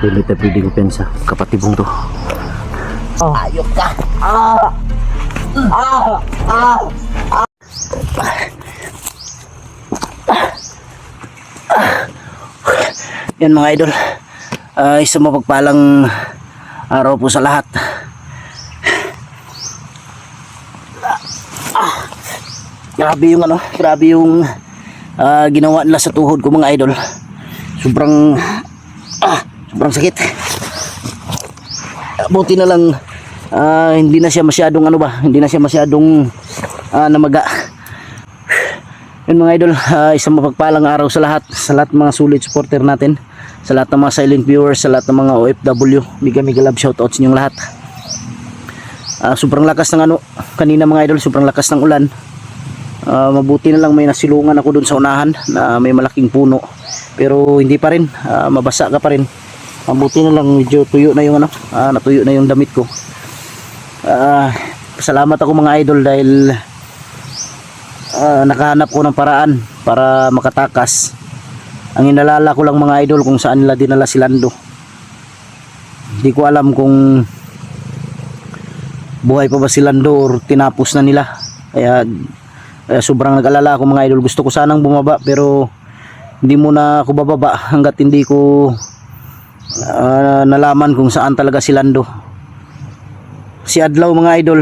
idol, ito pwede ko pensa kapatibong to. Ayok ka. Yan mga idol, isang mapagpalang araw po sa lahat. Grabe yung ginawa nila sa tuhod ko mga idol. Sobrang sakit. Buti na lang hindi na siya masyadong namaga. Yun mga idol, isang mapagpalang araw sa lahat mga solid supporter natin, sa lahat ng mga silent viewers, sa lahat ng mga OFW. Mega love shoutouts ninyong lahat. Sobrang lakas ng kanina mga idol, sobrang lakas ng ulan. Mabuti na lang may nasilungan ako dun sa unahan na may malaking puno, pero hindi pa rin, mabasa ka pa rin. Mabuti na lang medyo tuyo na yung natuyo na yung damit ko. Salamat ako mga idol dahil nakahanap ko ng paraan para makatakas. Ang inalala ko lang mga idol kung saan nila dinala si Lando. Hindi ko alam kung buhay pa ba si Lando or tinapos na nila. Kaya sobrang nag-alala ako mga idol. Gusto ko sanang bumaba pero hindi muna ako bababa hanggat hindi ko nalaman kung saan talaga si Lando. Si Adlaw mga idol,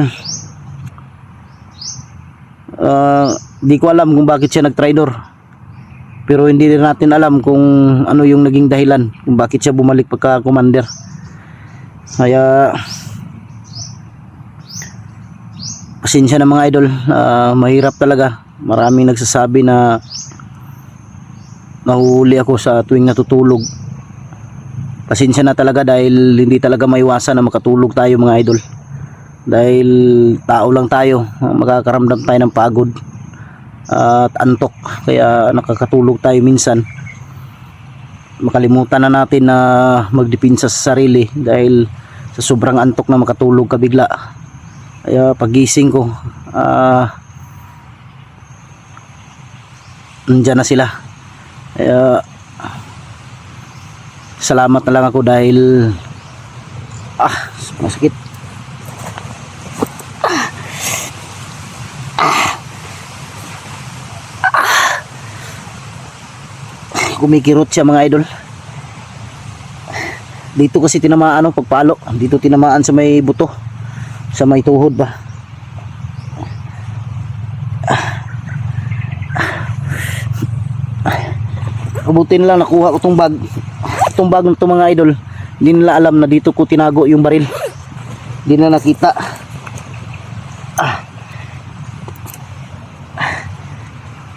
di ko alam kung bakit siya nag-traitor, pero hindi rin natin alam kung ano yung naging dahilan kung bakit siya bumalik pagka commander. Kaya pasensya na mga idol, mahirap talaga. Maraming nagsasabi na nahuhuli ako sa tuwing natutulog. Pasensya na talaga dahil hindi talaga maiwasan na makatulog tayo mga idol. Dahil tao lang tayo, makakaramdam tayo ng pagod at antok, kaya nakakatulog tayo minsan. Makalimutan na natin na magdepensa sa sarili dahil sa sobrang antok na makatulog ka bigla. Kaya pagising ko, nandyan na sila. Kaya salamat na lang ako dahil masakit. Kumikirot siya mga idol. Dito kasi tinamaan pagpalo. Dito tinamaan sa may buto, sa may tuhod ba. Mabuti na lang nakuha ko tong bag. Itong bag na to mga idol, hindi nila alam na dito ko tinago yung baril. Hindi na nakita.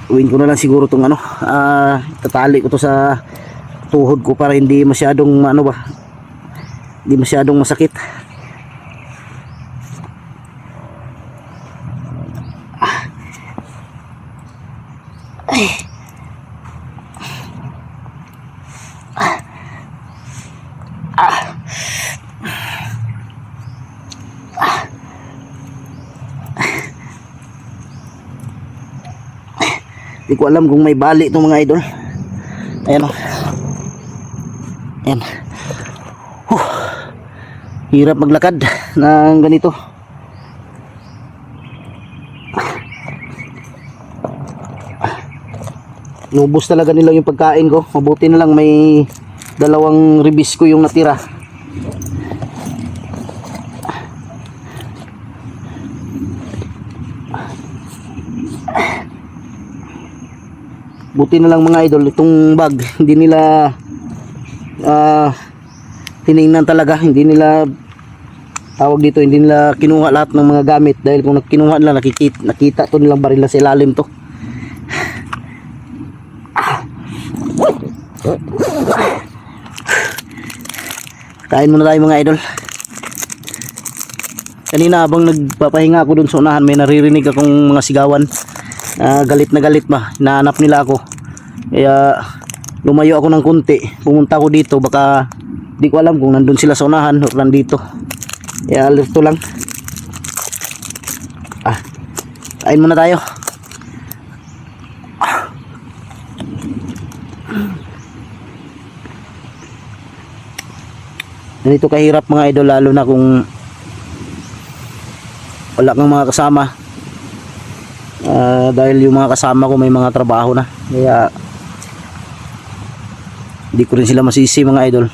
Uwin ko na lang siguro tong tatali ko to sa tuhod ko para hindi masyadong hindi masyadong masakit. Di ko alam kung may bali itong mga idol. Ayan Ayan. Hirap maglakad ng ganito. Nubos talaga nila yung pagkain ko. Mabuti na lang may dalawang ribis ko yung natira. Buti na lang mga idol, itong bag hindi nila tiningnan talaga, hindi nila hindi nila kinuha lahat ng mga gamit, dahil kung kinuha nila nakita to nilang baril na sa ilalim to. Kain muna tayo mga idol. Kanina habang nagpapahinga ako dun sa unahan, may naririnig akong mga sigawan. Galit na galit ba, hinahanap nila ako. Kaya lumayo ako ng konti, pumunta ako dito, baka di ko alam kung nandun sila sa unahan o nandito. Kaya alerto lang. Kain muna tayo. Ganito kahirap mga idol, lalo na kung wala kang mga kasama. Dahil yung mga kasama ko may mga trabaho na, kaya hindi ko rin sila masisi mga idol.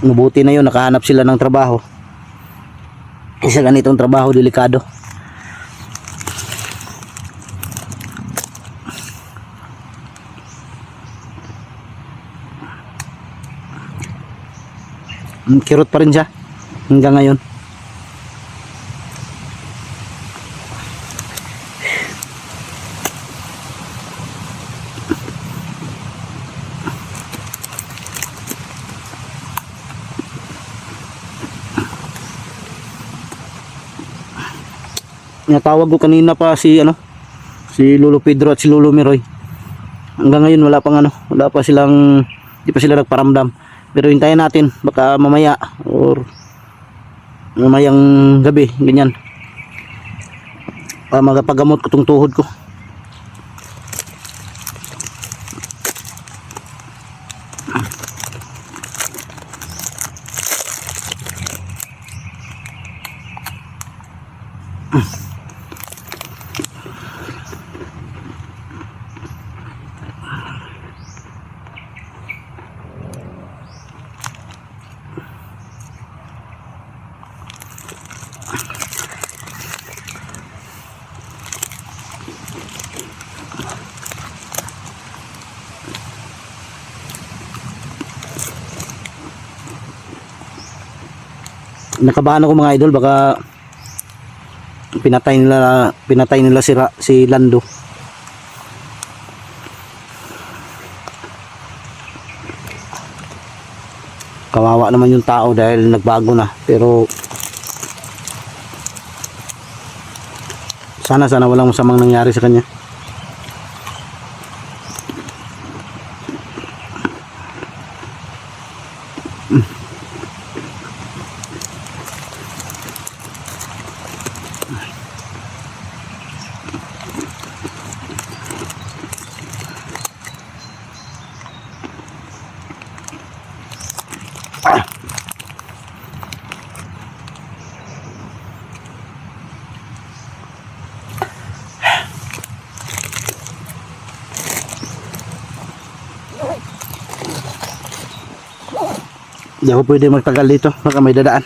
Mabuti na yun, nakahanap sila ng trabaho. Isa ganitong trabaho, delikado. Kirot pa rin siya hanggang ngayon. Natawag ko kanina pa si si Lolo Pedro at si Lolo Miroy. Hanggang ngayon wala pa silang, di pa sila nagparamdam. Pero hintayin natin, baka mamaya or mamayang gabi, ganyan. Magapagamot ko tong tuhod ko. Nakabahan ako mga idol, baka pinatay nila si Lando. Kawawa naman yung tao dahil nagbago na, pero sana walang masamang nangyari sa kanya. Hindi ako pwede magtagal dito, baka may dadaan.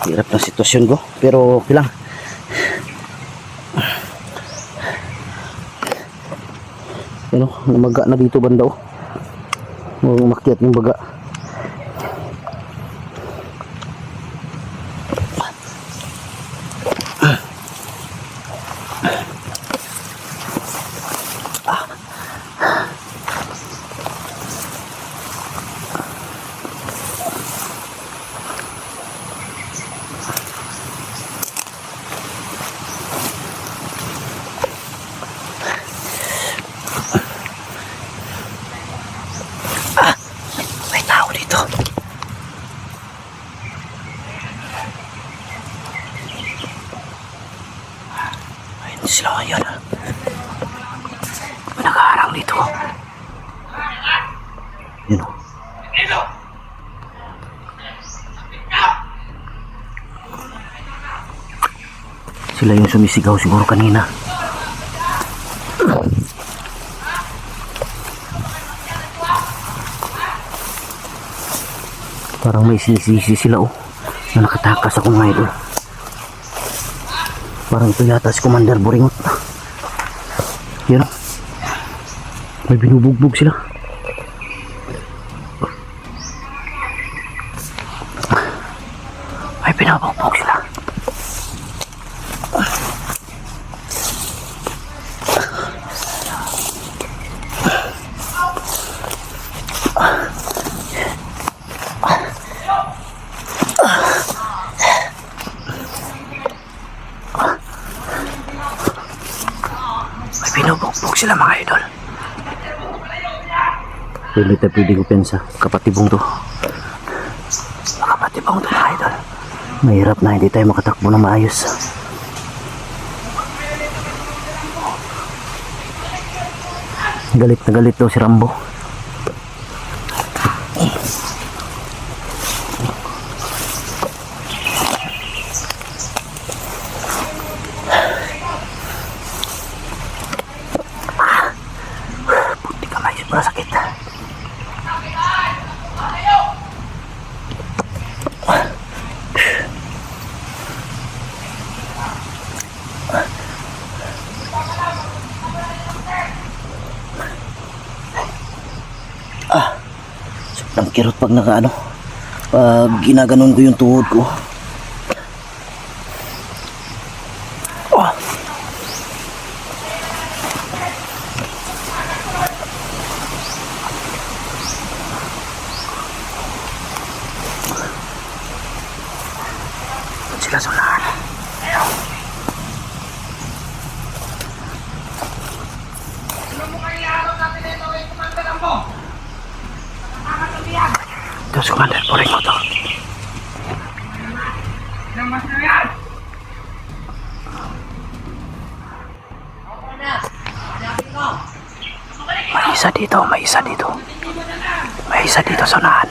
Hirap na sitwasyon ko, pero okay lang. Namaga na dito banda oh. Umakyat yung baga. May tao dito. Ayun sila ngayon. May nakaharang dito. Yun o. Sila yung sumisigaw siguro kanina. Parang may sinisisi sila oh, na nakatakas ako mga idol. Parang ito yata si Commander Boringot. Yan oh. May binubugbog sila. May binabugbog sila. Huwag sila mga idol. Hindi tayo pwede ko pensa. Kapatibong to. Kapatibong to mga idol. Mahirap na hindi tayo makatakbo na maayos. Galit na galit daw si Rambo. Puti kamay, sobrang sakit. Sobrang kirot pag nakaano, pag ginaganon ko yung tuhod ko. Sila sunahan. Terus Commander, poring mo to. May isa dito, may isa dito. May isa dito sa unahan.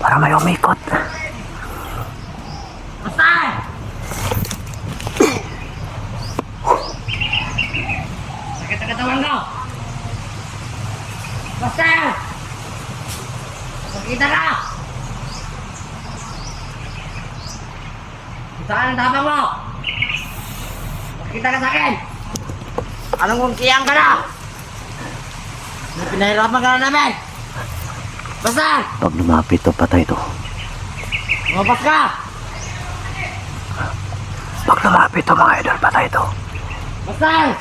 Para may umikot. Basta! Sakit ang katawan ko! Basta! Makita ka! Saan ang tapang mo? Makita ka sa akin! Anong kung kiyang ka na? Pinahirapan ka na namin! Basta! Pag lumapit to, patay to. Lumabas ka! Pag lumapit to mga idol, patay to. Basta!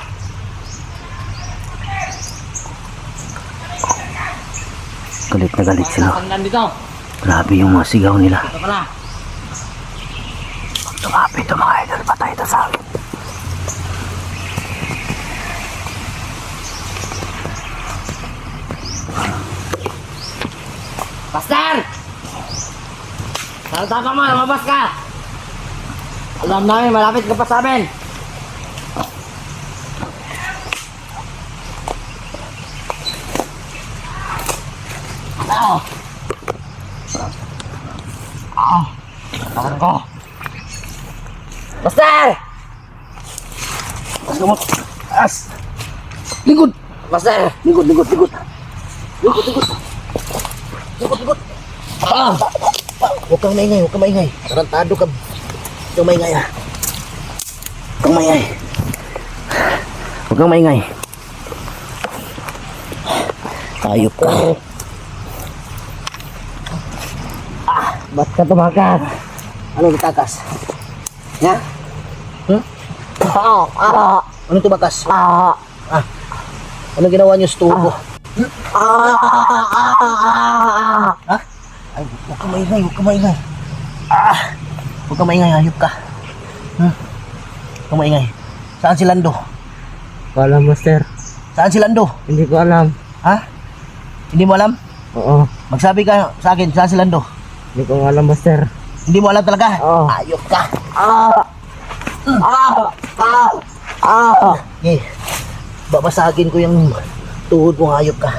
Galit na galit sila. Tandaan dito! Grabe yung mga sigaw nila. Ito pala! Pag lumapit to mga idol, patay to sa akin. Pastor! Saan tapang mo? Lumabas ka! Alam namin, malapit ka pa sa amin! Takan ko! Pastor! Lumot! As! Lingkod! Pastor! Lingkod, lingkod, lingkod! Lingkod, lingkod! Lingkod, lingkod! Ah! Huwag kang maingay, huwag kang maingay. Tarantado ka. Huwag kang maingay ha. Huwag kang maingay. Huwag kang maingay. Ayop ka. Ba't ka tumakas? Ano natakas? Ha? Ano tumakas? Ano ginawa niyo sa tuhod ko? Ha? Ay, huwag kang maingay, huwag kang maingay. Huwag kang maingay, hayop ka. Huwag kang maingay. Saan si Lando? Wala, Master. Saan si Lando? Hindi ko alam. Ha? Hindi mo alam? Oo. Magsabi ka sa akin, saan si Lando? Hindi ko alam, Master. Hindi mo alam talaga? Oo. Hayop ka. Okay. Babasagin ko yung tuhod mo, hayop ka.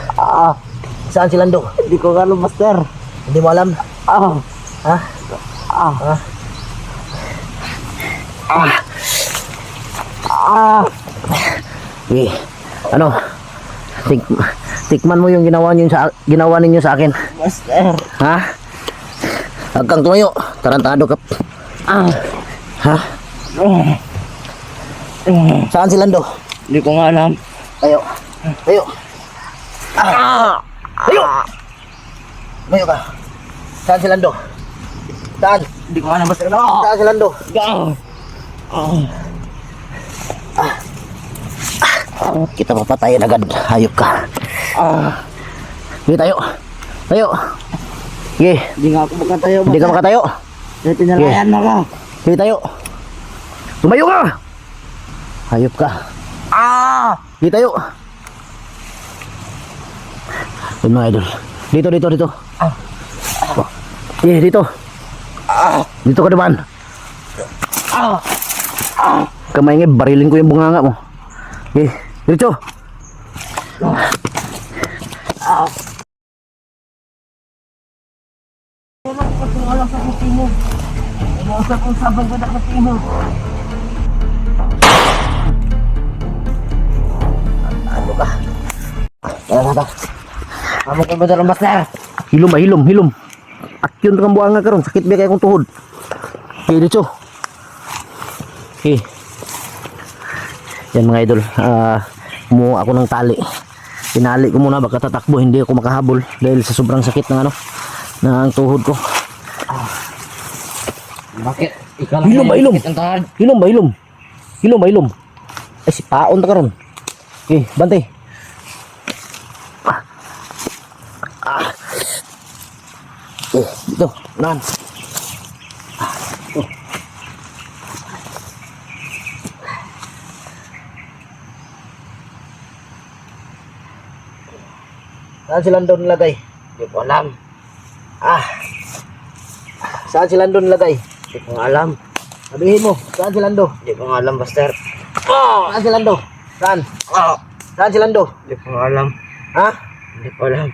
Saan si Lando? Hindi ko alam, Master. Hindi mo alam? Ha? Okay. Ano? Tikman mo yung ginawa ninyo sa akin. Master. Ha? Huwag kang tumayo. Tarantado ka. Ha? Saan si Lando? Hindi ko nga alam. Tayo. Tayo. Tayo. Tayo ka. Saan si Lando? Saan? Hindi ko nga alam, Master. Saan si Lando? Kita papatayin agad. Hayop ka. Sige, tayo. Tayo. Sige. Hindi nga ako makatayo. Hindi ka makatayo. Dahil pinalayan na ka. Sige, tayo. Tumayo ka. Hayop ka. Sige, tayo. Yun mga idol. Dito, dito, dito. Sige, dito. Dito ka naman. Kamay nga, barilin ko yung bunganga mo. Sige, dito. Ano ka? Tara. Amo ko ba daw, Master? Hilom ba, hilom, hilom. At yun kang buanga karon, sakit ba kaya kong tuhod. Okay, dito. Okay. Yan mga idol, kumuha ako ng tali. Tinali ko muna, baka tatakbo, hindi ako makahabol dahil sa sobrang sakit ng ano, ng tuhod ko. Bakit? Ikaw lang Hilom ba, hilom? sakit ang tuhod. Hilom ba, hilom? Hilom ba, hilom? Ay, si paon ta karon. Okay, bantay. Dito, nan. Saan si Lando nilagay? Hindi ko alam. Saan si Lando nilagay? Hindi ko nga alam. Sabihin mo, saan si Lando? Hindi ko nga alam, Master. Saan si Lando? Saan? Saan si Lando? Hindi ko nga alam. Ha? Hindi ko alam.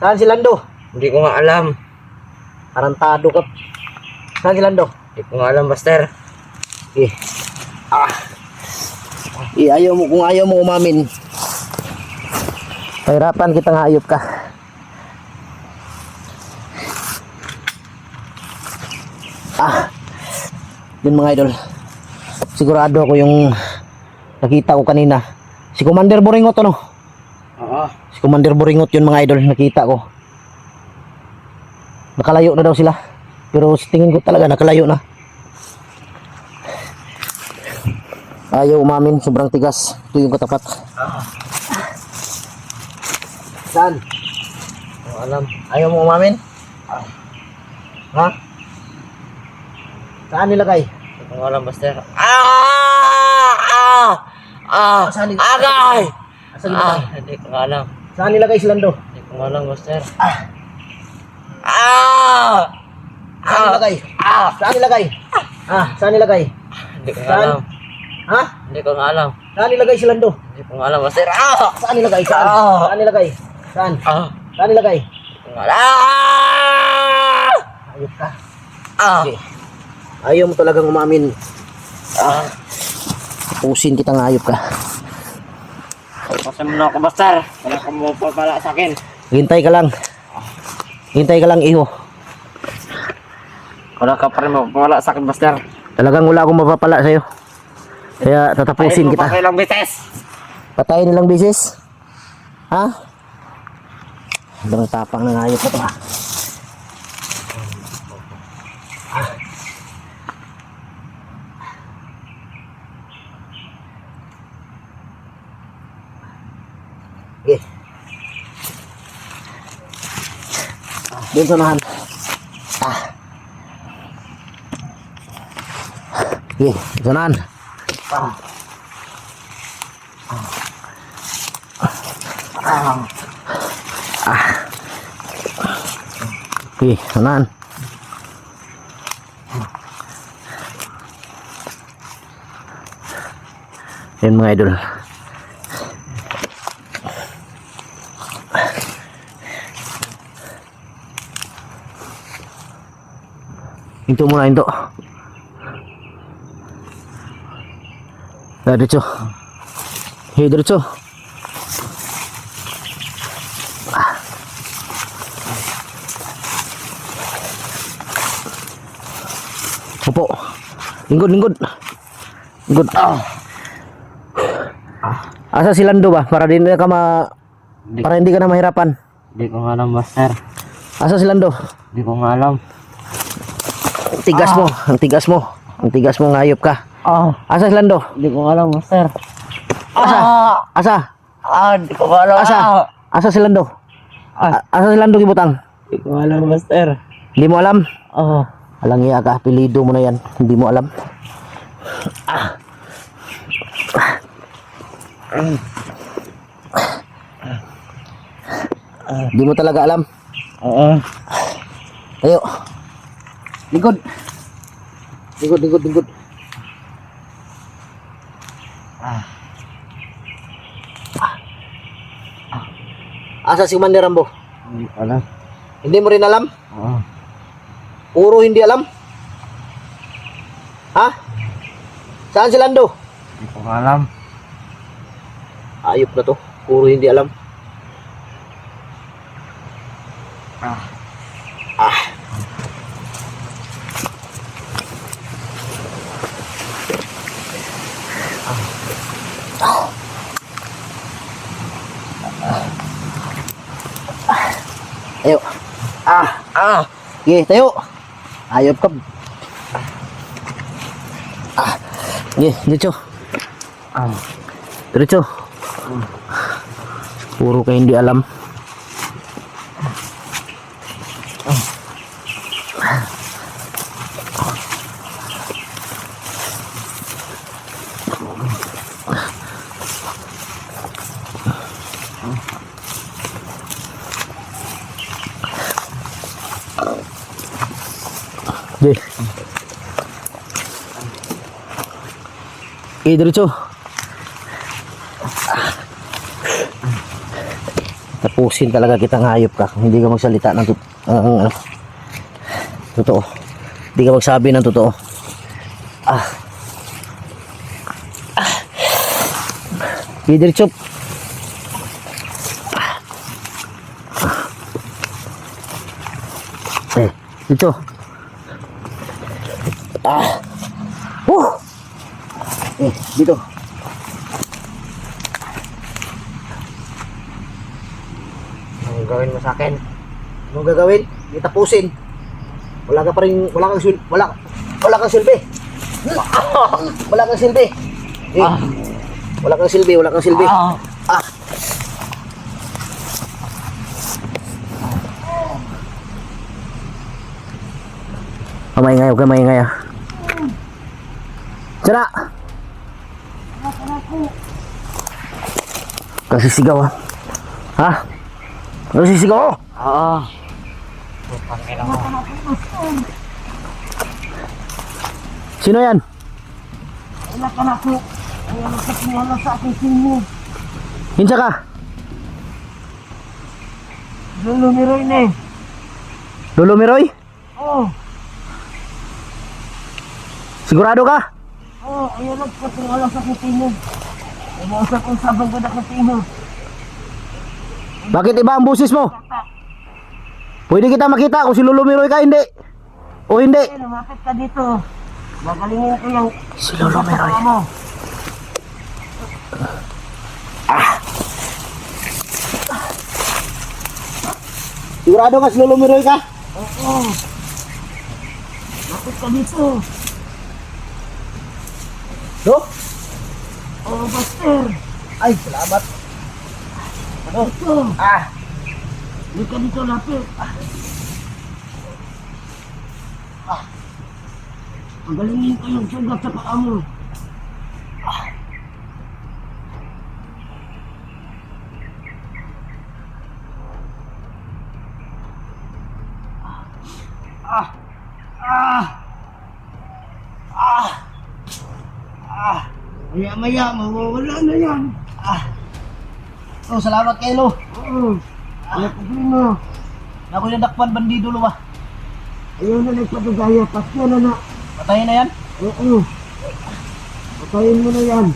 Saan si Lando? Hindi ko nga alam. Tarantado ka. Saan si Lando? Hindi ko nga alam, Master. Eh. Ayaw mo, kung ayaw mo umamin. Pahirapan kitang hayop ka. Yun mga idol. Sigurado ako yung nakita ko kanina. Si Commander Boringot ano? Oo. Si Commander Boringot yun mga idol, nakita ko. Nakalayo na daw sila. Pero sa tingin ko talaga nakalayo na. Ayaw umamin, sobrang tigas. Ito yung katapat. Saan? Hindi ko alam. Ayaw mo umamin? Ha? Saan nilagay? Hindi ko nga alam, Master. Saan nilagay? Agay! Saan nilagay? Hindi ko nga alam. Saan nilagay si Lando? Hindi ko nga alam, Master. Saan nilagay? Saan nilagay? Saan nilagay? Hindi ko nga Saan? alam. Ha? Hindi ko nga alam. Saan nilagay si Lando? Hindi ko nga alam, Master. Saan nilagay? Saan? Saan nilagay? Saan? Saan nilagay? Hindi ko nga alam. Ayop ka. Okay. Ayaw mo talagang umamin. Pusin kitang ayop ka. Kasi mo na ako, Master. Wala ka mo papala sa akin. Hintay ka lang. Hintay ka lang, iho. Wala ka pa rin mapapala sa akin, Master. Talagang wala akong mapapala sa'yo. Kaya tatapusin kita. Patay lang, bites. Patayin nilang bisis. Ha? Ang tapang ng ayop na to ha. Okay. Doon sa nahan. Okay, sa nahan. Okay, sa nahan. Yan mga idol. Hinto muna, hinto. Diretso. Hey, diretso. Opo. Lingkod, lingkod. Lingkod. Asa si Lando ba? Para din ka para hindi ka na mahirapan. Hindi ko nga alam, Master. Asa si Lando? Hindi ko nga alam. Ang tigas mo, ang tigas mo. Ang tigas mo, ngayop ka. Asa si Lando? Hindi ko nga alam, Master. Asa? Asa? Hindi ko nga alam. Asa? Asa si Lando? Asa si Lando gibutang? Hindi ko nga alam, Master. Hindi mo alam? Alang iya ka, apelido mo na yan. Hindi mo alam. Hindi mo talaga alam. Tayo. Lingkod. Lingkod. Asa si Commander Rambo? Hindi ko alam. Hindi mo rin alam? Puro hindi alam? Ha? Saan si Lando? Hindi ko nga alam. Ayop na to. Puro hindi alam. Tayo. Sige, tayo. Ayop ka. Sige, diretso. Diretso. Puro kayo hindi alam. Sige. Diretso. Tapusin talaga kita, ngayop ka kung hindi ka magsalita ng totoo. Hindi ka magsabi ng totoo. Diretso. Dito. Dito. Anong gawin mo sa akin? Anong gagawin? Hindi tapusin. Wala kang silbi. Wala kang silbi. Wala kang silbi. Maingay, okay, maingay. Tara! Kasi sigaw ha? Kasi sigaw. Sino yan? Wala ka na po. Wala ka pinala sa aking sino. Hinsa ka? Lolo Miroy na eh. Lolo Miroy? Sigurado ka? Ayaw lang ka pinala sa aking sino. Ayaw kong sabang ko na katino. Bakit iba ang busis mo? Pwede kita makita kung si Lolo Miroy ka, hindi. O hindi. Lumapit ka dito. Magalingin ko yung Si Lolo Miroy. Sigurado ka si Lolo Miroy ka? Oo. Lapit ka dito. No? Buster. Ay, salamat. Ito. Hindi ka dito lapit. Magalingin ko yung sugat sa paa mo. Maya-maya, mawawala na yan. Salamat kay Lo. Oo. Ano problema? Ako yung dakpan bandido lo ba? Ayaw na nagpatagaya. Pasya na na. Patayin na yan? Oo. Patayin mo na yan.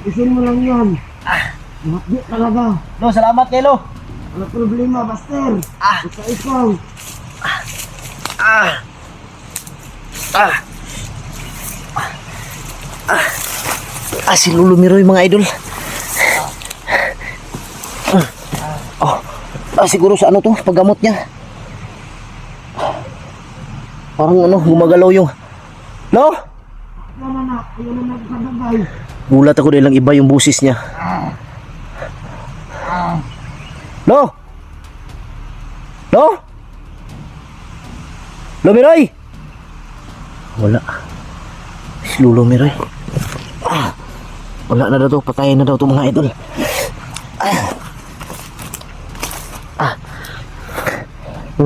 Isin mo lang yan. Mahapdi talaga. Lo, salamat kay Lo. Ano problema, Buster? Basta ikaw. Si Lolo Miroy mga idol. Siguro sa ano to, paggamot niya. Parang ano, gumagalaw yung... No? Gulat ako dahil lang iba yung busis niya. No? No? Lolo Miroy? Wala. Si Lolo Miroy. Wala na daw to, patayin na daw to mga idol.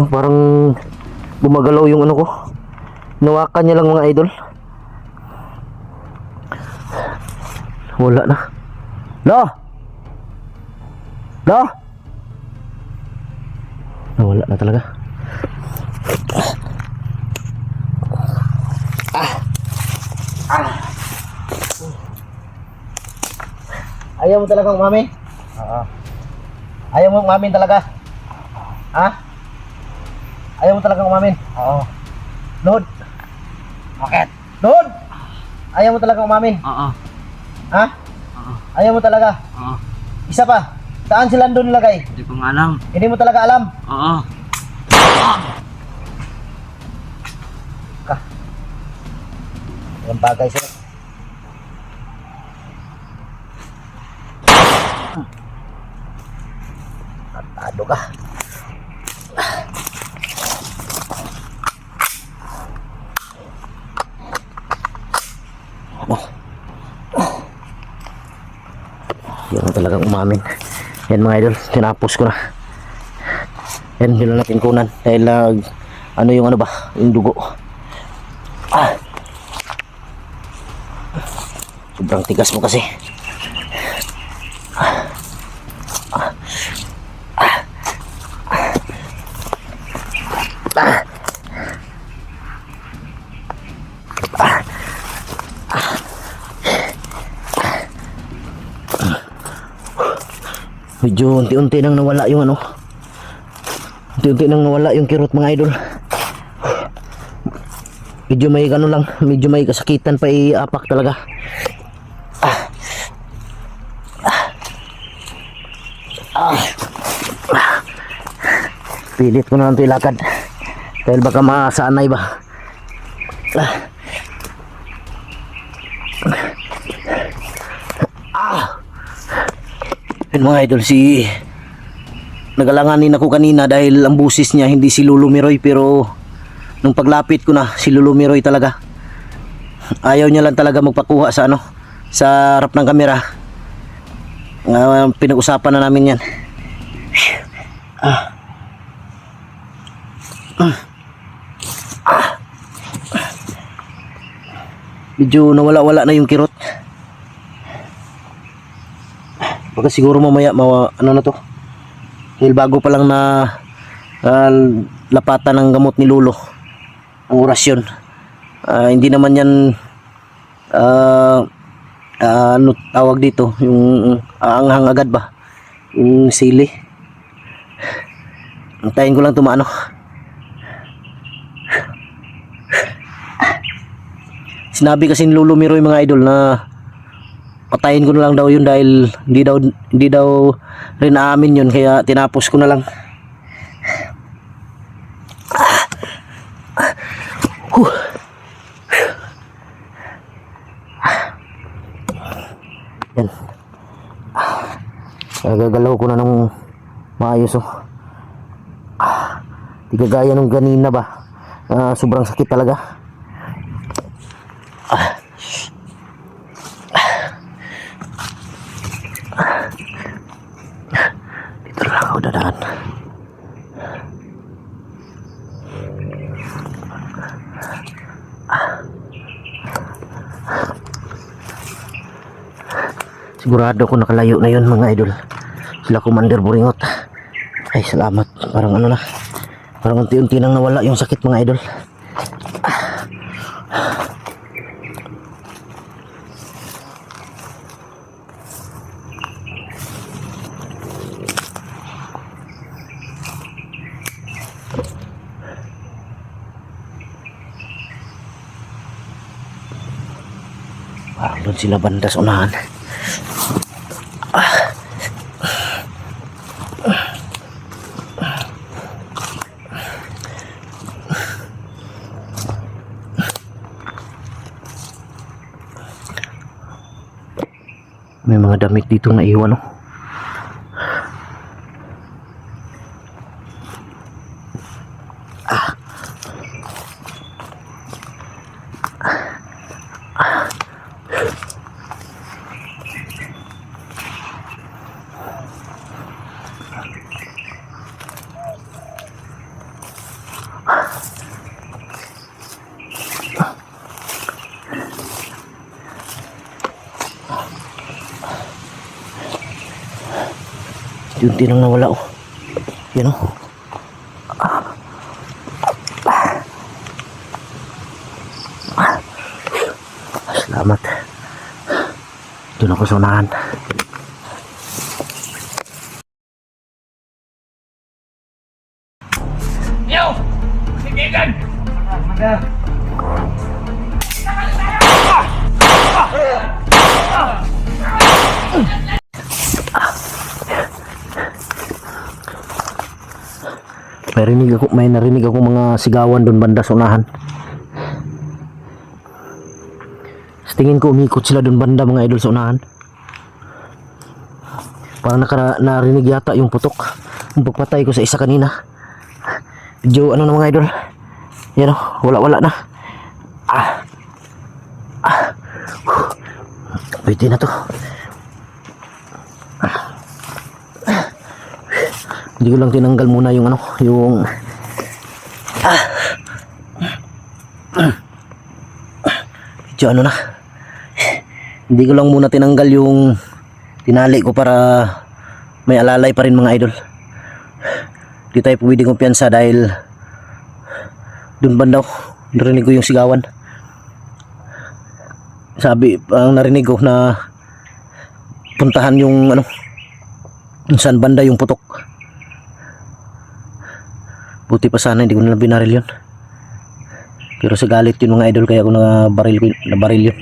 Parang gumagalaw yung ano ko. Nawakan niya lang mga idol. Wala na. Lo! Lo! Wala na talaga. Ayaw mo talagang umamin? Oo. Ayaw mo umamin talaga? Ha? Ayaw mo talagang umamin? Oo. Lord? Bakit? Lord? Ayaw mo talagang umamin? Oo. Ha? Oo. Ayaw mo talaga? Oo. Isa pa. Saan si Lando nilagay? Hindi ko nga alam. Hindi mo talaga alam? Oo. Yung bagay sila. Atado ka. Yan na talagang umamin. Yan mga idol, tinapos ko na. Yan, hindi na natin kunan. Dahil ano yung ano ba, yung dugo. Sobrang tigas mo kasi. Medyo unti-unti nang nawala yung ano. Unti-unti nang nawala yung kirot mga idol. Medyo may ano lang, medyo may kasakitan pa iapak talaga. Pilit ko na lang ito ilakad dahil baka masanay ba. Yun mga idol, si nagalanganin ako kanina dahil ang busis niya hindi si Lolo Miroy, pero nung paglapit ko na, si Lolo Miroy talaga. Ayaw niya lang talaga magpakuha sa ano, sa harap ng kamera. Pinag-usapan na namin yan. Medyo nawala-wala na yung kirot. Baka siguro mamaya ano na to. Dahil bago pa lang na lapatan ng gamot ni Lolo ang orasyon. Hindi naman yan ano tawag dito, yung aanghang agad ba, yung sili. Antayin ko lang tumano. Sinabi kasi ni Lolo Miroy mga idol na patayin ko na lang daw yun dahil hindi daw rin aamin yun, kaya tinapos ko na lang. Yan. Gagalaw ko na ng maayos oh. Di kagaya nung ganina ba. Sobrang sakit talaga. Dito lang ako dadaan. Sigurado ko nakalayo na yun mga idol. Sila Commander Buringot. Ay salamat. Parang ano na, parang unti-unti nang nawala yung sakit mga idol. Doon sila banda sa unahan. May mga damit dito na iwan, no? Yun din ang nawala, oh. Yan, oh. Salamat. Doon ako sa unahan. Yo! Sige kan! May narinig ako mga sigawan doon banda sa unahan. Sa tingin ko umikot sila doon banda, mga idol, sa unahan. Parang narinig yata yung putok yung pagpatay ko sa isa kanina. Medyo ano na, mga idol. Yan, oh, wala na. Pwede na to. Hindi ko lang tinanggal muna yung ano, yung medyo ano na. Hindi ko lang muna tinanggal yung tinali ko para may alalay pa rin, mga idol. Di tayo pwede kumpiyansa dahil dun banda narinig ko yung sigawan. Sabi, ang narinig ko na puntahan yung ano, saan banda yung putok. Buti pa sana hindi ko na binaril yun. Pero sa galit yun, mga idol, kaya ako nabaril yun.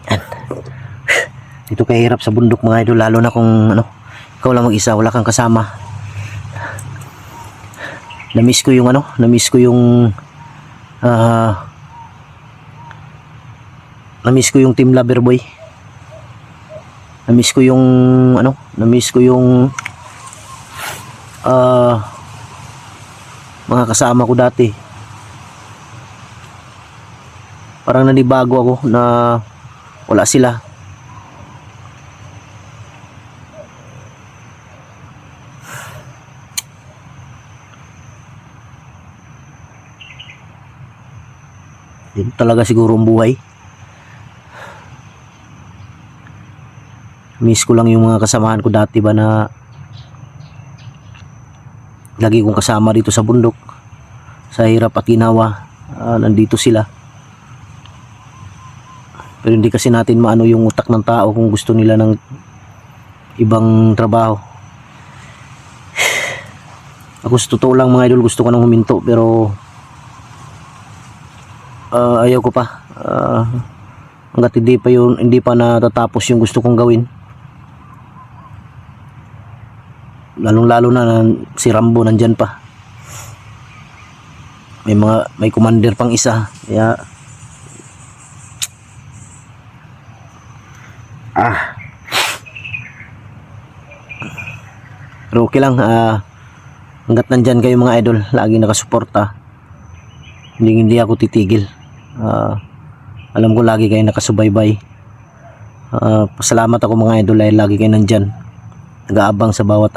Yan. Dito kaya hirap sa bundok, mga idol, lalo na kung ano, ikaw lang mag-isa, wala kang kasama. Namiss ko yung namiss ko yung Team Loverboy. Namiss ko yung mga kasama ko dati. Parang nanibago ako na wala sila. Yun talaga siguro ang buhay. Miss ko lang yung mga kasamahan ko dati ba na lagi kong kasama dito sa bundok, sa hirap at ginawa. Nandito sila. Pero hindi kasi natin maano yung utak ng tao kung gusto nila ng ibang trabaho. Ako sa totoo lang, mga idol, gusto ko nang huminto, pero ayaw ko pa. Hanggat hindi pa natatapos yung gusto kong gawin. Lalong-lalo na si Rambo nandyan pa. May commander pang isa. Kaya pero okay lang, hanggat nandyan kayo, mga idol, lagi nakasuporta, hindi ako titigil. Alam ko lagi kayo nakasubaybay. Pasalamat ako, mga idol, ay lagi kayo nandyan, nag-aabang sa bawat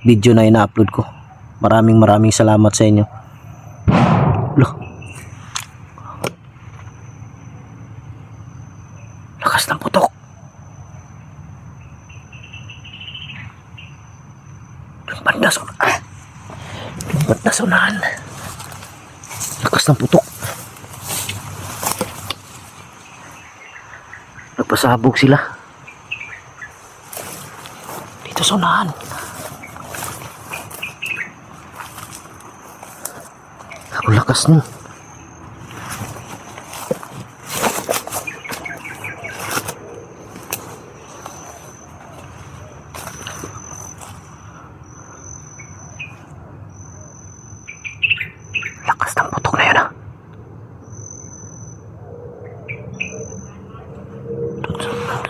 video na ina-upload ko. Maraming salamat sa inyo. Loh, lakas ng putok. Banda sa unahan. Lakas ng putok. Nagpasabog sila dito sa unahan. Ako lakas nun.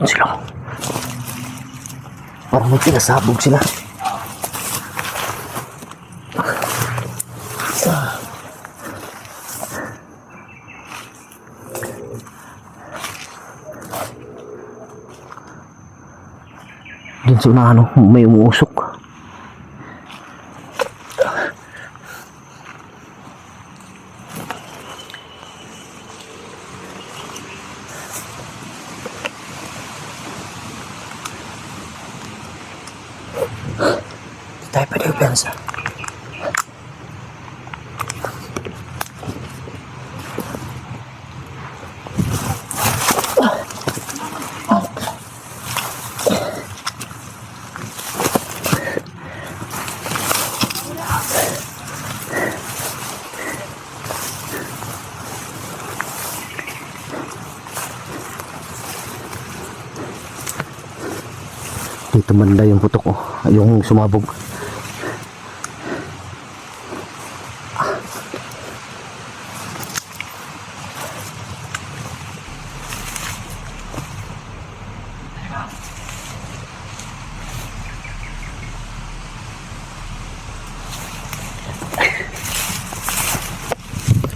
Yun sila. Parang may pinasabog sila. Diyan sa unahan, may umuusok. Tayo pwede upensa. Dito banda yung putok, yung sumabog.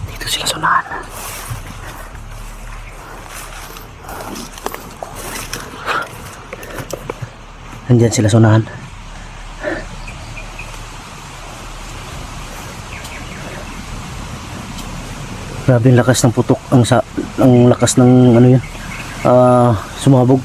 Dito sila sa unahan. Nandyan sila sa unahan. Grabe ang lakas ng putok, ang lakas ng ano yun, sumabog.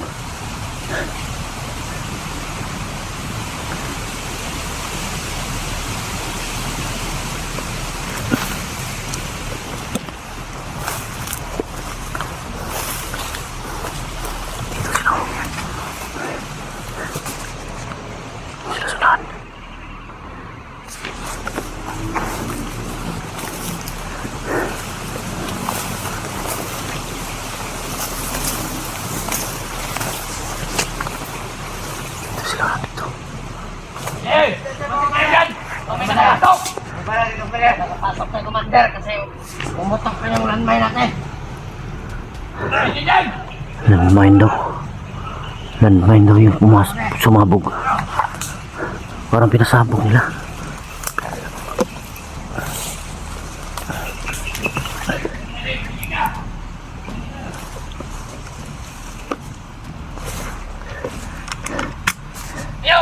Sila sa unahan. Sila dito. Hey! Okay na nakasok! Nakapasok na commander kasi umutok na yung landmine natin. Landmine daw. Landmine daw yung sumabog. Parang pinasabog nila. Yo!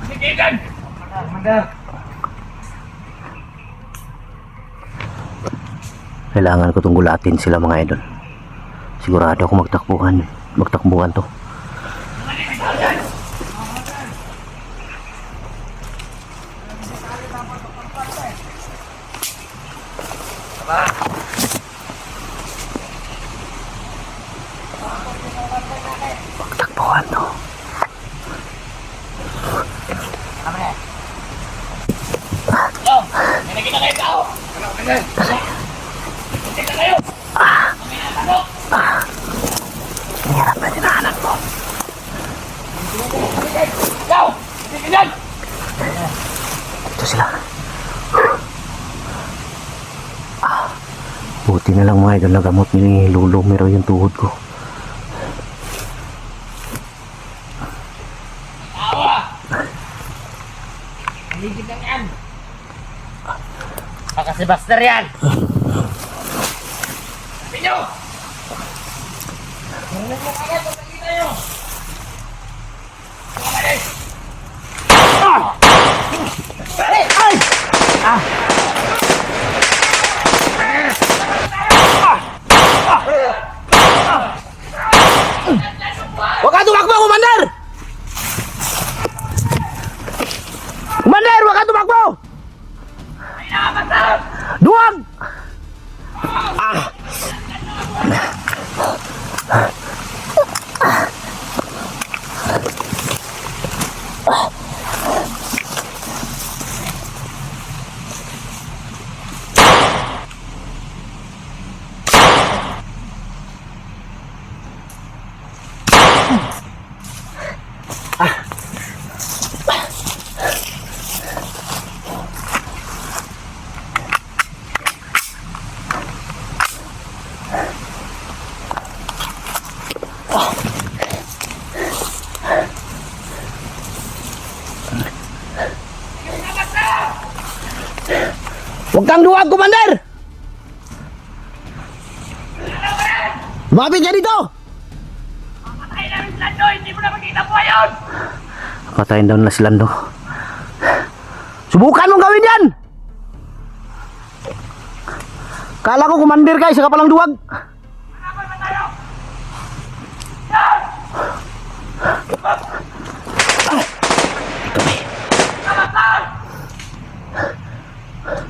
Magigigan! Commander! Kailangan ko itong gulatin sila mga idol. Sigurado ako magtakbuhan to. Magtakbuhan to. Yo! May nakita kayo tao! Kasi Tingnan kayo! hirap na dinahanan mo. Yo! Tingnan! Ito sila. Buti na lang mga idol, nagamot ni Lolo Mero yung tuhod ko. Tawa! Maligid lang yan! Baka si Buster yan! Sabi nyo! Tingnan mo kagad kung nakita nyo! Kumali! Ay! Ay! Huwag ka tumakbo, Commander! Commander, huwag ka tumakbo! Duwag! kang duwag, Commander! Lumapit ka dito! Patay namin si Lando, hindi mo na makita po yun! Patayin daw na si Lando. Subukan mong gawin yan! Kala ko Commander ka, isa ka palang duwag. Hanapan ba tayo? Kalatan!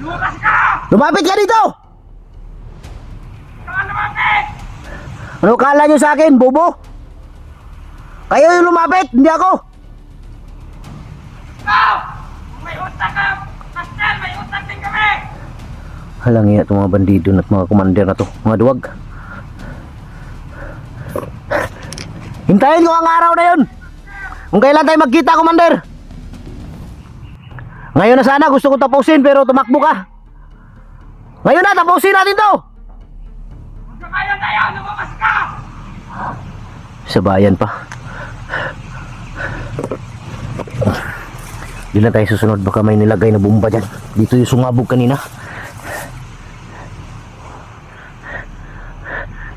Lumas ka! Lumapit ka dito! Saan lumapit? Ano kala nyo sa akin, bobo? Kayo yung lumapit, hindi ako. Ikaw! Kung may utak ka, Pastel, may utak din kami! Halangi itong mga bandido at mga Commander na to, mga duwag. Hintayin ko ang araw na yun. Kung kailan tayo magkita, Commander. Ngayon na sana, gusto ko tapusin pero tumakbo ka. Ngayon na, tapusin natin to. Magkakayan tayo, lumabas ka! Sa bayan pa. Di na tayo susunod, baka may nilagay na bomba dyan. Dito yung sumabog kanina.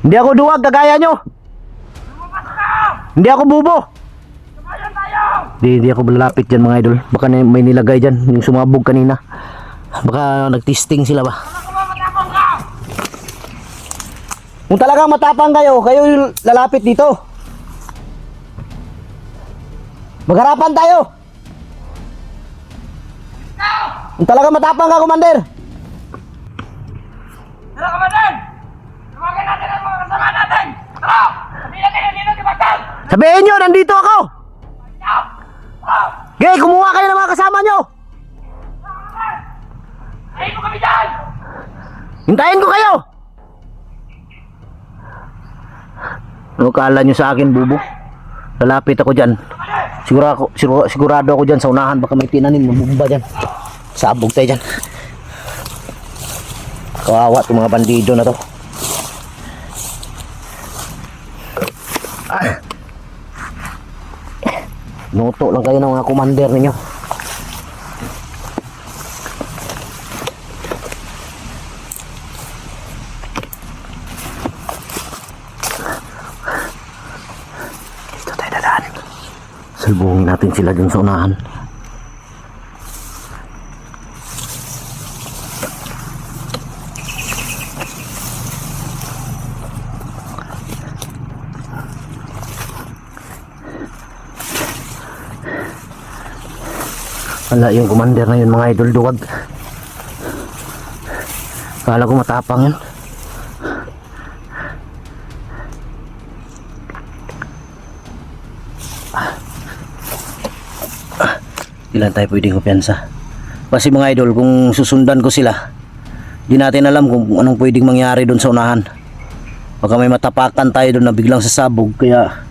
Hindi ako duwag, kagaya nyo. Lumabas ka! Hindi ako bubo. Lumayan tayo! Hindi ako lalapit dyan mga idol. Baka may nilagay dyan, yung sumabog kanina. Baka nagtesting sila ba. Ano ko ba matapang ka? Kung talagang matapang kayo, kayo yung lalapit dito. Magharapan tayo. Ikaw! Kung talagang matapang ka, Commander. Tara ka ba din? Tumagan natin ang mga kasama natin! Tara! Sabihin natin ang dito, di ba, Tal? Sabihin nyo, nandito ako. Ikaw! Tara! Okay, kumuha kayo ng mga kasama nyo. Ayun mo kami dyan! Hintayin ko kayo. Ano kala nyo sa akin, bubo? Lalapit ako dyan. Sigurado ako dyan sa unahan. Baka may tinanim ng bomba dyan. Sabog tayo dyan. Kawawa itong mga bandido na to. Nuto lang kayo ng mga Commander ninyo. Dito tayo dadaan. Salbungin natin sila dun sa unahan. Wala yung Commander na yun mga idol, duwag. Kala ko matapang yun. Ilan tayo pwedeng kumpiyansa. Kasi mga idol, kung susundan ko sila, di natin alam kung anong pwedeng mangyari doon sa unahan. Baka may matapakan tayo doon na biglang sasabog. Kaya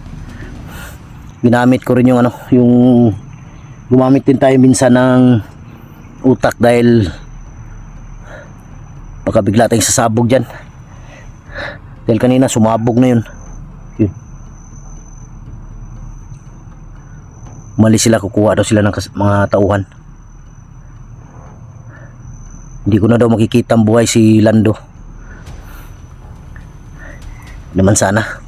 ginamit ko rin yung gumamit din tayo minsan ng utak dahil baka bigla tayong sasabog dyan. Dahil kanina sumabog na yun. Umalis sila, kukuha daw sila ng mga tauhan. Hindi ko na daw makikita ang buhay si Lando. Naman sana.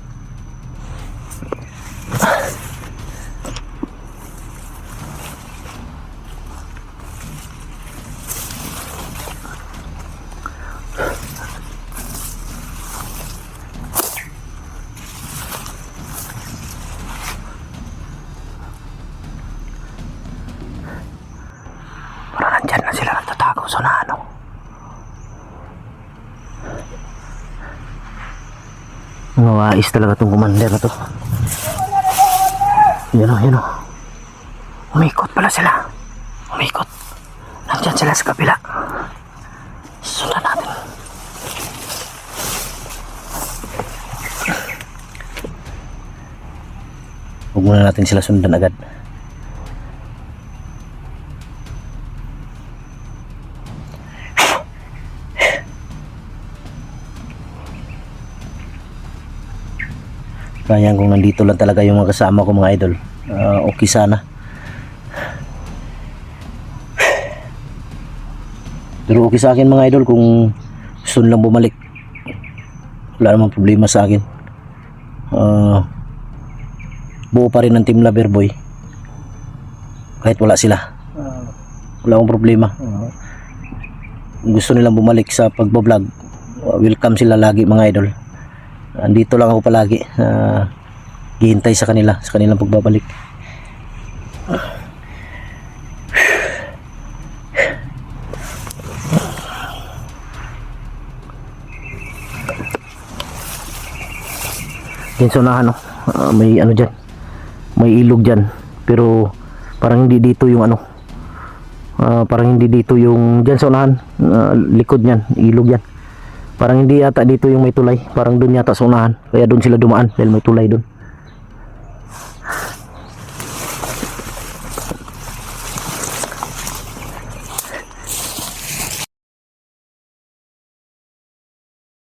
Parang nandyan na sila nagtatago sa unahan. Mga wais talaga itong Commander na to. Yan o, yan o. Umikot pala sila. Umikot. Nandyan sila sa kabila. Sundan natin. Huwag muna natin sila sundan agad. Kaya kung nandito lang talaga yung mga kasama ko mga idol, okay sana. Pero okay sa akin mga idol kung gusto nilang bumalik. Wala namang problema sa akin. Buo pa rin ng Team Loverboy. Kahit wala sila. Wala akong problema. Kung gusto nilang bumalik sa pagbablog, welcome sila lagi mga idol. Andito lang ako palagi. Hihintay sa kanila, sa kanilang pagbabalik. Yan sa unahan, no? May ano dyan, may ilog dyan, pero parang hindi dito yung ano, parang hindi dito yung dyan sa unahan, likod nyan, ilog yan, parang hindi yata dito yung may tulay, parang dun yata sa unahan, kaya dun sila dumaan dahil may tulay dun.